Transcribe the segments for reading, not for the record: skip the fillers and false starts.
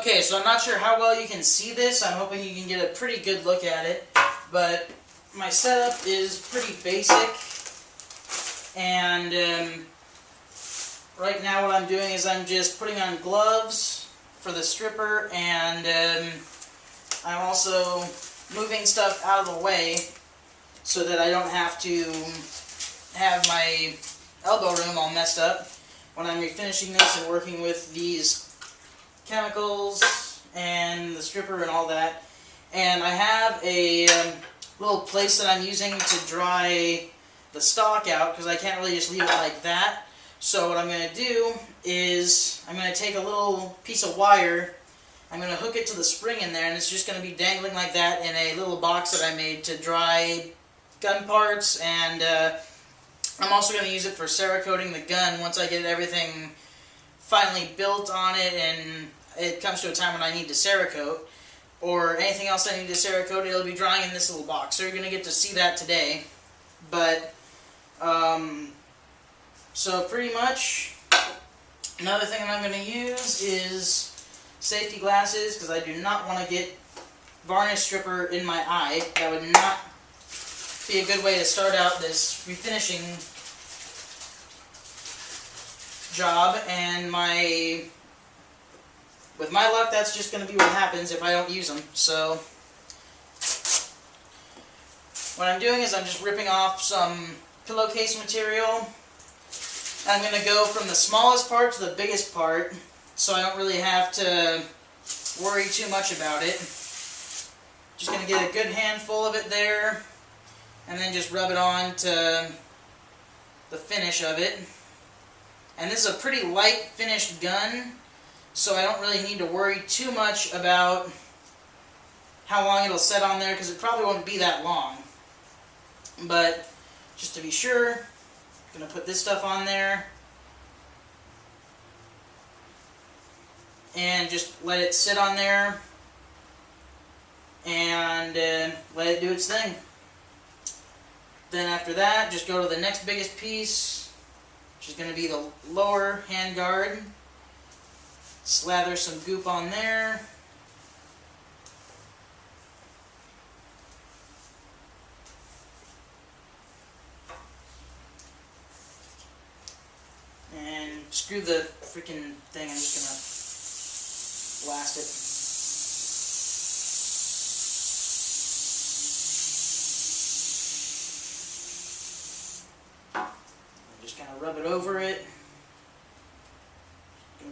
Okay, so I'm not sure how well you can see this. I'm hoping you can get a pretty good look at it. But my setup is pretty basic. And right now what I'm doing is I'm just putting on gloves for the stripper, and I'm also moving stuff out of the way so that I don't have to have my elbow room all messed up when I'm refinishing this and working with these chemicals and the stripper and all that. And I have a little place that I'm using to dry the stock out, because I can't really just leave it like that. So what I'm going to do is I'm going to take a little piece of wire, I'm going to hook it to the spring in there, and it's just going to be dangling like that in a little box that I made to dry gun parts. And I'm also going to use it for Cerakoting the gun once I get everything finally built on it and it comes to a time when I need to Cerakote, or anything else I need to Cerakote. It'll be drying in this little box, so you're going to get to see that today. But so pretty much another thing that I'm going to use is safety glasses, because I do not want to get varnish stripper in my eye. That would not be a good way to start out this refinishing job, and with my luck, that's just going to be what happens if I don't use them. So what I'm doing is I'm just ripping off some pillowcase material. I'm going to go from the smallest part to the biggest part, so I don't really have to worry too much about it. Just going to get a good handful of it there, and then just rub it on to the finish of it. And this is a pretty light finished gun, so I don't really need to worry too much about how long it'll set on there, because it probably won't be that long. But just to be sure, I'm going to put this stuff on there and just let it sit on there and let it do its thing. Then after that, just go to the next biggest piece, which is going to be the lower hand guard. Slather some goop on there. And screw the freaking thing. I'm just going to blast it. I'm just going to rub it over it.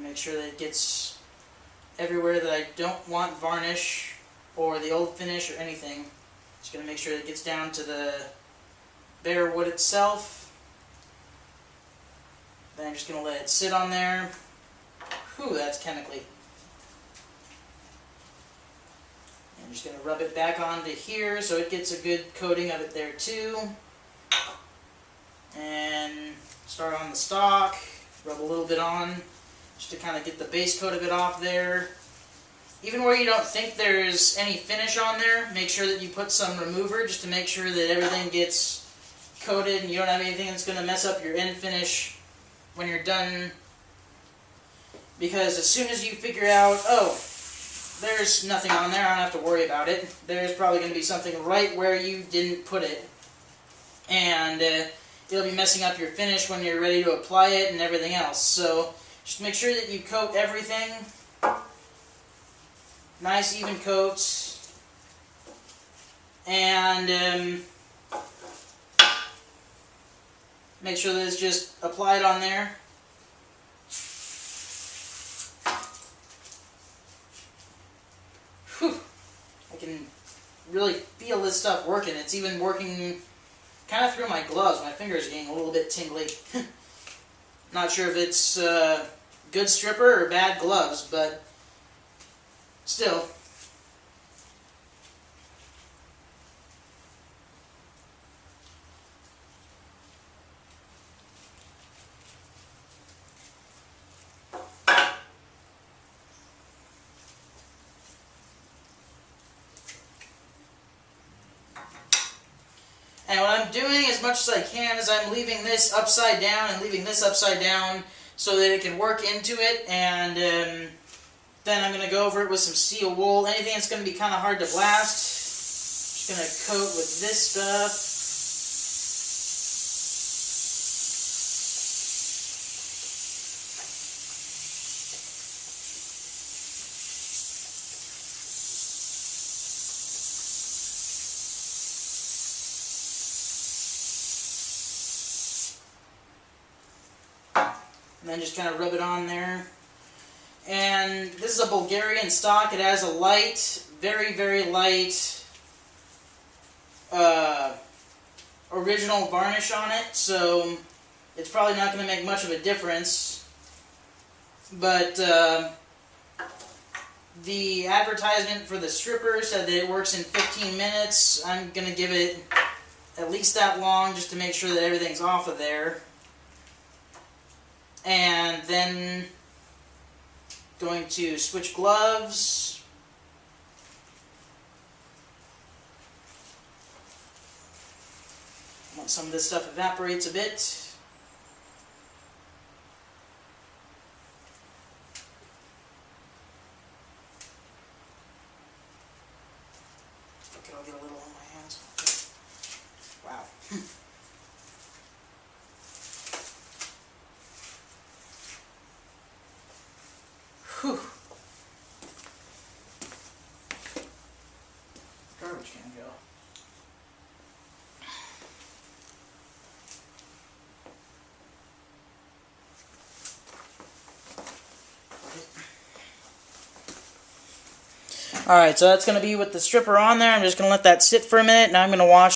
Make sure that it gets everywhere that I don't want varnish or the old finish or anything. Just going to make sure that it gets down to the bare wood itself. Then I'm just going to let it sit on there. Whew, that's chemically. I'm just going to rub it back onto here so it gets a good coating of it there too. And start on the stock, rub a little bit on, just to kind of get the base coat of it off there. Even where you don't think there's any finish on there, make sure that you put some remover just to make sure that everything gets coated and you don't have anything that's going to mess up your end finish when you're done. Because as soon as you figure out, oh, there's nothing on there, I don't have to worry about it, there's probably going to be something right where you didn't put it. And it'll be messing up your finish when you're ready to apply it and everything else. So just make sure that you coat everything. Nice even coats. And make sure that it's just applied on there. Whew. I can really feel this stuff working. It's even working kind of through my gloves. My fingers are getting a little bit tingly. Not sure if it's good stripper or bad gloves, but still. And what I'm doing as much as I can is I'm leaving this upside down and leaving this upside down so that it can work into it, and Then I'm going to go over it with some seal wool. Anything that's going to be kind of hard to blast, just going to coat with this stuff. And then just kind of rub it on there. And this is a Bulgarian stock. It has a light, very, very light original varnish on it, so it's probably not going to make much of a difference. But the advertisement for the stripper said that it works in 15 minutes. I'm going to give it at least that long just to make sure that everything's off of there. And then going to switch gloves. Once some of this stuff evaporates a bit. Okay, I'll get a little on my hands. Wow. Whew. Garbage can go. Alright, so that's going to be with the stripper on there. I'm just going to let that sit for a minute. Now I'm going to wash